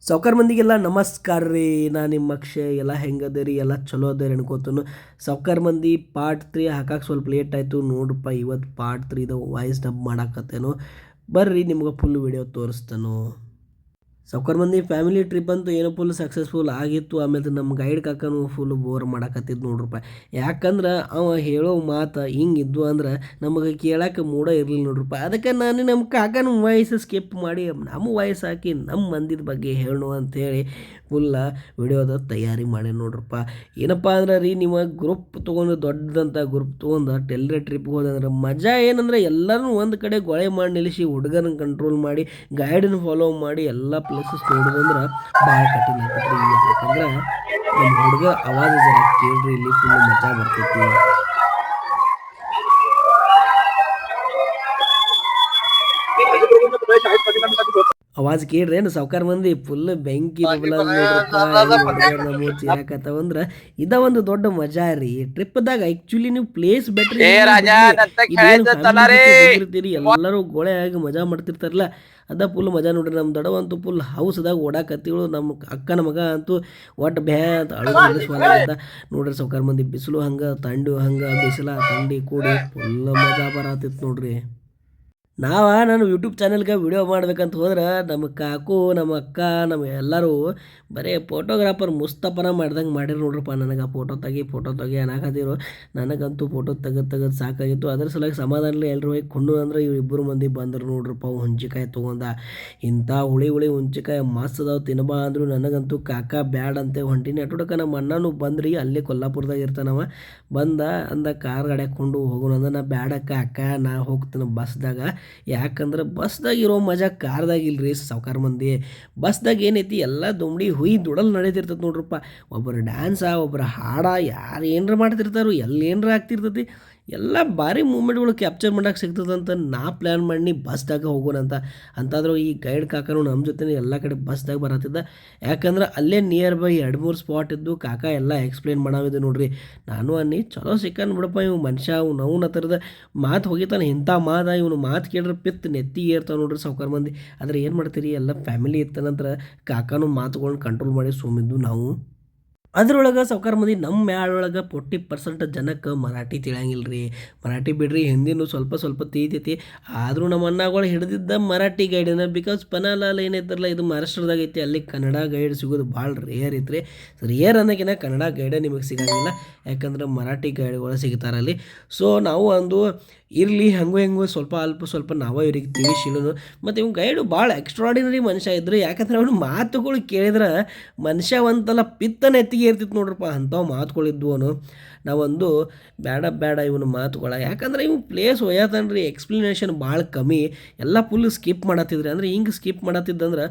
ಸಾವ್ಕಾರ ಮಂದಿಗೆಲ್ಲ ನಮಸ್ಕಾರ ರೀ. ನಾನು ನಿಮ್ಮ ಅಕ್ಷಯ್. ಎಲ್ಲ ಹೆಂಗದರಿ? ಎಲ್ಲ ಚಲೋ ಅದ ಅನ್ಕೋತನು. ಸಾವ್ಕಾರ ಮಂದಿ ಪಾರ್ಟ್ 3 ಹಾಕಕ್ಕೆ ಸ್ವಲ್ಪ ಲೇಟ್ ಆಯಿತು ನೋಡ್ರಪ್ಪ. ಇವತ್ತು ಪಾರ್ಟ್ 3 ವಾಯ್ಸ್ ಡಬ್ ಮಾಡಾಕತ್ತೇನು. ಬರ್ರಿ ನಿಮ್ಗೆ ಫುಲ್ ವಿಡಿಯೋ ತೋರಿಸ್ತಾನು. ಸಾವ್ಕಾರ ಮಂದಿ ಫ್ಯಾಮಿಲಿ ಟ್ರಿಪ್ ಅಂತೂ ಏನೋ ಫುಲ್ ಸಕ್ಸಸ್ಫುಲ್ ಆಗಿತ್ತು. ಆಮೇಲೆ ನಮ್ಮ ಗೈಡ್ ಕಾಕನು ಫುಲ್ ಬೋರ್ ಮಾಡಾಕತ್ತಿದ್ದು ನೋಡ್ರಪ್ಪ. ಯಾಕಂದ್ರೆ ಅವ ಹೇಳೋ ಮಾತು ಹಿಂಗಿದ್ದು ಅಂದ್ರೆ ನಮಗೆ ಕೇಳಕ್ಕೆ ಮೂಡ ಇರಲಿಲ್ಲ ನೋಡ್ರಪ್ಪ. ಅದಕ್ಕೆ ನಾನು ನಮ್ಮ ಕಾಕನ ವಾಯ್ಸ್ ಸ್ಕಿಪ್ ಮಾಡಿ ನಮ್ಮ ವಾಯ್ಸ್ ಹಾಕಿ ನಮ್ಮ ಮಂದಿದ ಬಗ್ಗೆ ಹೇಳೋಣ ಅಂಥೇಳಿ ಫುಲ್ಲ ವಿಡಿಯೋದ ತಯಾರಿ ಮಾಡಿ ನೋಡ್ರಪ್ಪ. ಏನಪ್ಪ ಅಂದ್ರೆ ರೀ, ನೀವು ಗ್ರೂಪ್ ತೊಗೊಂಡು ದೊಡ್ಡದಂಥ ಗ್ರೂಪ್ ತೊಗೊಂಡು ಟೆಲ್ಲರೆ ಟ್ರಿಪ್ಗೆ ಹೋದಂದ್ರೆ ಮಜಾ ಏನಂದ್ರೆ ಎಲ್ಲರೂ ಒಂದು ಕಡೆ ಗೊಳೆ ಮಾಡಿ ನಿಲ್ಲಿಸಿ ಹುಡುಗನ ಕಂಟ್ರೋಲ್ ಮಾಡಿ ಗೈಡನ್ನ ಫಾಲೋ ಮಾಡಿ ಎಲ್ಲ ಪ್ಲೇಸಸ್ ನೋಡೋದಂದ್ರೆ ಭಾಳ ಕಠಿಣ ಆಗ್ತೈತಿ. ಯಾಕಂದ್ರೆ ನಮ್ಮ ಹುಡುಗ ಅವಾಜ್ ಜರ ಕೇಳ್ರಿ, ಇಲ್ಲಿ ಫುಲ್ ಮಜಾ ಬರ್ತೈತಿ. ಅವಾಜ್ ಕೇಳ್ರಿ ಏನು ಸಾವ್ಕಾರ ಮಂದಿ ಫುಲ್ ಬೆಂಕಿ ಯಾಕತ್ತವಂದ್ರ ಇದ ಒಂದು ದೊಡ್ಡ ಮಜಾ ರೀ ಟ್ರಿಪ್ದಾಗ. ಆಕ್ಚುಲಿ ನೀವು ಪ್ಲೇಸ್ ಬೆಟ್ರಿ ಹೋಗಿರ್ತೀರಿ, ಎಲ್ಲರೂ ಗೋಳೆ ಆಗಿ ಮಜಾ ಮಾಡ್ತಿರ್ತಾರಲ್ಲ, ಅದ ಫುಲ್ ಮಜಾ ನೋಡ್ರಿ. ನಮ್ಮ ದೊಡ್ಡವಂತೂ ಫುಲ್ ಹೌಸ್ದಾಗ ಓಡಾಕತ್ತಿಗಳು. ನಮ್ಮ ಅಕ್ಕನ ಮಗ ಅಂತೂ ಒಟ್ಟು ಭ್ಯಾ ಅಂತ ಅಳುತ್ತ ನೋಡ್ರಿ. ಸಾವ್ಕಾರ ಮಂದಿ ಬಿಸಿಲು ಹಂಗೆ, ತಂಡಿ ಹಂಗೆ, ಬಿಸಿಲ ತಂಡಿ ಕೂಡಿ ಫುಲ್ ಮಜಾ ಬರತ್ತಿತ್ತು ನೋಡ್ರಿ. ನಾನು ಯೂಟ್ಯೂಬ್ ಚಾನಲ್ಗೆ ವಿಡಿಯೋ ಮಾಡ್ಬೇಕಂತ ಹೋದ್ರೆ ನಮ್ಮ ಕಾಕು, ನಮ್ಮ ಅಕ್ಕ, ನಮ್ಮ ಎಲ್ಲರೂ ಬರೀ ಫೋಟೋಗ್ರಾಫರ್ ಮುಸ್ತಫನ ಮಾಡ್ದಂಗೆ ಮಾಡಿರು ನೋಡ್ರಪ್ಪ. ನನಗೆ ಫೋಟೋ ತೆಗಿ ಅನ್ನಕತ್ತಿರು. ನನಗಂತೂ ಫೋಟೋ ತೆಗೆದು ಸಾಕಾಗಿತ್ತು. ಅದ್ರ ಸಲುವಾಗಿ ಸಮಾಧಾನಲಿ ಎಲ್ಲರೂ ಹೋಗಿ ಕೊಂಡು ಅಂದ್ರೆ ಇಬ್ಬರು ಮಂದಿ ಬಂದರು ನೋಡ್ರಪ್ಪ. ಹುಂಚಿಕಾಯಿ ತೊಗೊಂಡ ಇಂಥ ಹುಳಿ ಹುಂಚಿಕಾಯಿ ಮಸ್ತ್ ಅದಾವೆ ತಿನ್ನಬಾ ಅಂದರು. ನನಗಂತೂ ಕಾಕ ಬ್ಯಾಡ್ ಅಂತ ಹೊಂಟಿನಿ. ಅಟೋಡಕ್ಕೆ ನಮ್ಮ ಅಣ್ಣನೂ ಬಂದ್ರಿ, ಅಲ್ಲೇ ಕೊಲ್ಲಾಪುರದಾಗ ಇರ್ತಾನವ. ಬಂದ ಅಂದ ಕಾರ್ ಗಾಡಿ ಹಾಕ್ಕೊಂಡು ಹೋಗೋಣ ಅಂದ್ರೆ ನಾ ಬ್ಯಾಡಕ್ಕ ಅಕ್ಕ, ನಾ ಹೋಗ್ತೀನಿ ಬಸ್ದಾಗ. ಯಾಕಂದ್ರೆ ಬಸ್ದಾಗ ಇರೋ ಮಜಾ ಕಾರ್ದಾಗ ಇಲ್ರಿ ಸಾವ್ಕಾರ ಮಂದಿ. ಬಸ್ದಾಗ ಏನೈತಿ ಎಲ್ಲ ದುಮ್ಡಿ ದುಡಲ್ ನಡೀತಿರ್ತದೆ ನೋಡ್ರಪ್ಪ. ಒಬ್ಬರು ಡ್ಯಾನ್ಸ, ಒಬ್ಬರು ಹಾಡ, ಯಾರು ಏನರ ಮಾಡ್ತಿರ್ತಾರೋ, ಏನರ ಆಗ್ತಿರ್ತೈತಿ. ಎಲ್ಲ ಭಾರಿ ಮೂಮೆಂಟ್ಗಳು ಕ್ಯಾಪ್ಚರ್ ಮಾಡೋಕೆ ಸಿಗ್ತದಂತ ನಾ ಪ್ಲ್ಯಾನ್ ಮಾಡಿ ಬಸ್ದಾಗ ಹೋಗೋಣ ಅಂತಾದರೂ ಈ ಗೈಡ್ ಕಾಕನು ನಮ್ಮ ಜೊತೆ ಎಲ್ಲ ಕಡೆ ಬಸ್ದಾಗ ಬರತ್ತಿದ್ದ. ಯಾಕಂದ್ರೆ ಅಲ್ಲೇ ನಿಯರ್ ಬೈ 2-3 ಸ್ಪಾಟ್ ಇದ್ದು ಕಾಕ ಎಲ್ಲ ಎಕ್ಸ್ಪ್ಲೇನ್ ಮಾಡಾವಿದೆ ನೋಡ್ರಿ. ನಾನು ಅನ್ನಿ ಚಲೋ ಸಿಕ್ಕನ್ ಬಿಡಪ್ಪ ಇವ್ ಮನುಷ್ಯ. ಅವ್ನು ಥರದ ಮಾತು ಹೋಗಿತಾನೆ, ಇಂಥ ಇವನು ಮಾತು ಕೇಳಿದ್ರೆ ಪಿತ್ ನೆತ್ತಿಗೆ ಏರ್ತಾವೆ ನೋಡ್ರಿ ಸಾವ್ಕಾರ ಮಂದಿ. ಆದರೆ ಏನು ಮಾಡ್ತೀರಿ, ಎಲ್ಲ ಫ್ಯಾಮಿಲಿ ಇತ್ತನಂತರ ಕಾಕನೂ ಮಾತುಗಳನ್ನ ಕಂಟ್ರೋಲ್ ಮಾಡಿ ಸುಮ್ಮಿದ್ದು ನಾವು. ಅದ್ರೊಳಗೆ ಸಾವ್ಕಾರ ಮಂದಿ ನಮ್ಮ ಮ್ಯಾಳೊಳಗೆ 40% ಜನಕ್ಕೆ ಮರಾಠಿ ತಿಳಿಯಂಗಿಲ್ಲ ರೀ. ಮರಾಠಿ ಬಿಡ್ರಿ, ಹಿಂದಿನೂ ಸ್ವಲ್ಪ ತಿಳಿತೈತಿ. ಆದರೂ ನಮ್ಮ ಅಣ್ಣಗಳು ಹಿಡಿದಿದ್ದ ಮರಾಠಿ ಗೈಡನ್ನ. ಬಿಕಾಸ್ ಪನಾಲಾಲ್ ಏನೈತಲ್ಲ, ಇದು ಮಹಾರಾಷ್ಟ್ರದಾಗ ಐತಿ. ಅಲ್ಲಿ ಕನ್ನಡ ಗೈಡ್ ಸಿಗೋದು ಭಾಳ ರೇರ್ ಐತ್ರಿ. ರೇರ್ ಅನ್ನೋಕಿನ ಕನ್ನಡ ಗೈಡೇ ನಿಮಗೆ ಸಿಗೋಂಗಿಲ್ಲ. ಯಾಕಂದ್ರೆ ಮರಾಠಿ ಗೈಡ್ಗಳು ಸಿಗ್ತಾರಲ್ಲಿ. ಸೊ ನಾವು ಒಂದು ಇರಲಿ ಹೆಂಗೋ ಸ್ವಲ್ಪ ನಾವು ಇವ್ರಿಗೆ ತಿಳಿಸಿಲ್ಲನು. ಮತ್ತು ಇವ್ ಗೈಡು ಭಾಳ ಎಕ್ಸ್ಟ್ರಾಡಿನರಿ ಮನುಷ್ಯ ಇದ್ರು. ಯಾಕಂದ್ರೆ ಅವನು ಮಾತುಗಳು ಕೇಳಿದ್ರೆ ಮನುಷ್ಯ ಒಂತಲ್ಲ ಪಿತ್ತನ ಎತ್ತಿಗೆ ಇರ್ತಿತ್ತು ನೋಡ್ರಪ್ಪ. ಅಂಥವು ಮಾತುಗಳಿದ್ವು. ನಾವೊಂದು ಬೇಡ ಇವನು ಮಾತುಗಳ. ಯಾಕಂದ್ರೆ ಇವು ಪ್ಲೇಸ್ ಒಯ್ಯತನ್ರಿ, ಎಕ್ಸ್ಪ್ಲನೇಷನ್ ಭಾಳ ಕಮ್ಮಿ. ಎಲ್ಲ ಫುಲ್ ಸ್ಕಿಪ್ ಮಾಡತ್ತಿದ್ರಿ. ಅಂದ್ರೆ ಹಿಂಗೆ ಸ್ಕಿಪ್ ಮಾಡತ್ತಿದ್ದಂದ್ರೆ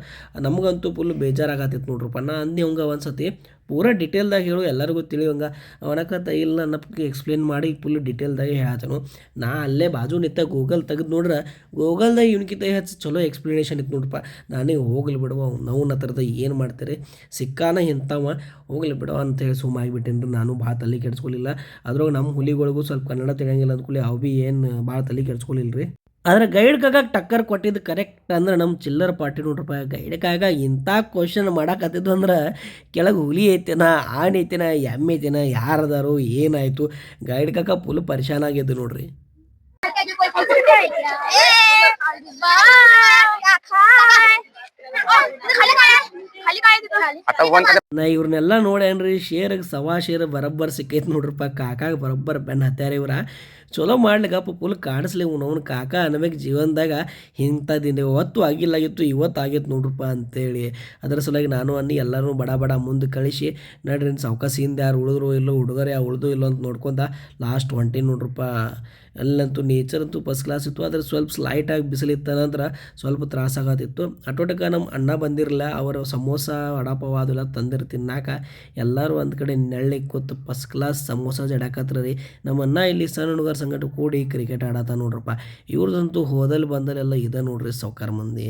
ನಮಗಂತೂ ಫುಲ್ ಬೇಜಾರಾಗತ್ತಿತ್ತು ನೋಡ್ರಪ್ಪ. ನಾ ಅಂದಿ ಹಂಗೆ ಒಂದು ಸತಿ ಪೂರ ಡಿಟೇಲ್ದಾಗ ಹೇಳು, ಎಲ್ಲರಿಗೂ ತಿಳಿಯೋಂಗೆ ಅವನಕತ್ತ ಇಲ್ಲ ನಮಗೆ ಎಕ್ಸ್ಪ್ಲೇನ್ ಮಾಡಿ ಫುಲ್ ಡಿಟೇಲ್ದಾಗೆ ಹೇಳ್ತಾನು. ನಾ ಅಲ್ಲೇ ಬಾಜು ನಿಂತ ಗೂಗಲ್ ತೆಗೆದು ನೋಡ್ರೆ ಗೂಗಲ್ದಾಗ ಇವನ್ಕಿಂತ ಹೆಚ್ಚು ಚಲೋ ಎಕ್ಸ್ಪ್ಲನೇಷನ್ ಇತ್ತು ನೋಡ್ರಪ್ಪ. ನಾನೇ ಹೋಗ್ಲಿ ಬಿಡುವ ನೋವು ಥರದ ಏನು ಮಾಡ್ತಾರೆ, ಸಿಕ್ಕಾನ ಇಂಥವ ಹೋಗ್ಲಿ ಬಿಡುವ ಅಂತೇಳಿ ಸುಮ್ಮಾಗಿಬಿಟ್ಟೇನಿ ರೀ. ನಾನು ಭಾಳ ತಲೆ ಕೆಡ್ಸ್ಕೊಲಿಲ್ಲ. ಅದ್ರಾಗ ನಮ್ಮ ಹುಲಿಗಳಿಗೂ ಸ್ವಲ್ಪ ಕನ್ನಡ ತಿಳಿಯಂಗಿಲ್ಲ ಅಂದ್ಕೊಳ್ಳಿ ಅವು ಭೀ ಏನು ಭಾಳ ತಲೆ ಕೆಡ್ಸ್ಕೊಲಿಲ್ಲ ರೀ. ಆದರೆ ಗೈಡ್ ಕಾಗ ಟಕ್ಕರ್ ಕೊಟ್ಟಿದ್ದು ಕರೆಕ್ಟ್ ಅಂದ್ರೆ ನಮ್ಮ ಚಿಲ್ಲರ್ ಪಾರ್ಟಿ ನೋಡ್ರಪ್ಪ. ಗೈಡ್ ಕಾಗ ಇಂಥ ಕ್ವಶನ್ ಮಾಡಾಕತ್ತಿದ್ದು ಅಂದ್ರೆ ಕೆಳಗೆ ಹುಲಿ ಐತೇನ, ಆನೆ ಐತೇನ, ಎಮ್ಮೆ ಐತೇನ, ಯಾರದಾರು ಏನಾಯಿತು, ಗೈಡ್ ಕಾಕ ಫುಲ್ ಪರಿಶಾನ ಆಗಿದ್ದು ನೋಡ್ರಿ. ನಾ ಇವ್ರನ್ನೆಲ್ಲ ನೋಡೇನ್ರಿ, ಶೇರಿಗೆ ಸವಾ ಶೇರ್ ಬರಬ್ಬರ್ ಸಿಕ್ಕೈತೆ ನೋಡ್ರಪ್ಪ. ಕಾಕಾಗ ಬರಬ್ಬರ್ ಬೆನ್ನ ಹತ್ಯಾರ ಇವ್ರ. ಚಲೋ ಮಾಡ್ಲಿಕ್ಕಪ್ಪ ಫುಲ್ ಕಾಡಿಸ್ಲಿ ಅವ್ನು ಕಾಕ ಅನ್ಬೇಕು ಜೀವನದಾಗ ಇಂಥದ್ದು ಇವತ್ತು ಆಗಿಲ್ಲಾಗಿತ್ತು, ಇವತ್ತು ಆಗೈತೆ ನೋಡ್ರಪ್ಪ ಅಂತೇಳಿ. ಅದರ ಸಲುವಾಗಿ ನಾನು ಅನ್ನಿ ಎಲ್ಲರೂ ಬಡ ಮುಂದೆ ಕಳಿಸಿ ನಡ್ರಿ ಸಾವ್ಕಾಸಿಂದ ಯಾರು ಉಳಿದ್ರು ಇಲ್ಲೋ, ಹುಡುಗರು ಯಾವ ಉಳಿದು ಇಲ್ಲೋ ಅಂತ ನೋಡ್ಕೊಂಡ ಲಾಸ್ಟ್ ಹೊಂಟಿ ನೋಡ್ರಪ್ಪ. ಅಲ್ಲಂತೂ ನೇಚರ್ ಅಂತೂ ಫಸ್ಟ್ ಕ್ಲಾಸ್ ಇತ್ತು. ಆದರೆ ಸ್ವಲ್ಪ ಸ್ಲೈಟಾಗಿ ಬಿಸಿಲಿತ್ತ ನಂತರ ಸ್ವಲ್ಪ ತ್ರಾಸಾಗತ್ತಿತ್ತು. ಅಟೋಟಕ್ಕೆ ನಮ್ಮ ಅಣ್ಣ ಬಂದಿರಲಿಲ್ಲ. ಅವರು ಸಮೋಸ ವಡಾಪಾವ್ ಅದೆಲ್ಲ ತಂದಿರು ತಿನ್ನಾಕ. ಎಲ್ಲರೂ ಒಂದು ಕಡೆ ನೆಳ್ಳಿಗೆ ಕೂತು ಫಸ್ಟ್ ಕ್ಲಾಸ್ ಸಮೋಸ ಜಡಾಕತ್ರ ರೀ. ನಮ್ಮ ಅಣ್ಣ ಇಲ್ಲಿ ಸಣ್ಣ ಹುಡುಗರ ಸಂಗಟ ಕೂಡಿ ಕ್ರಿಕೆಟ್ ಆಡತ್ತ ನೋಡ್ರಪ್ಪ. ಇವ್ರದಂತೂ ಹೋದಲ್ಲಿ ಬಂದಲೆಲ್ಲ ಇದೆ ನೋಡ್ರಿ ಸಾವ್ಕಾರ ಮಂದಿ.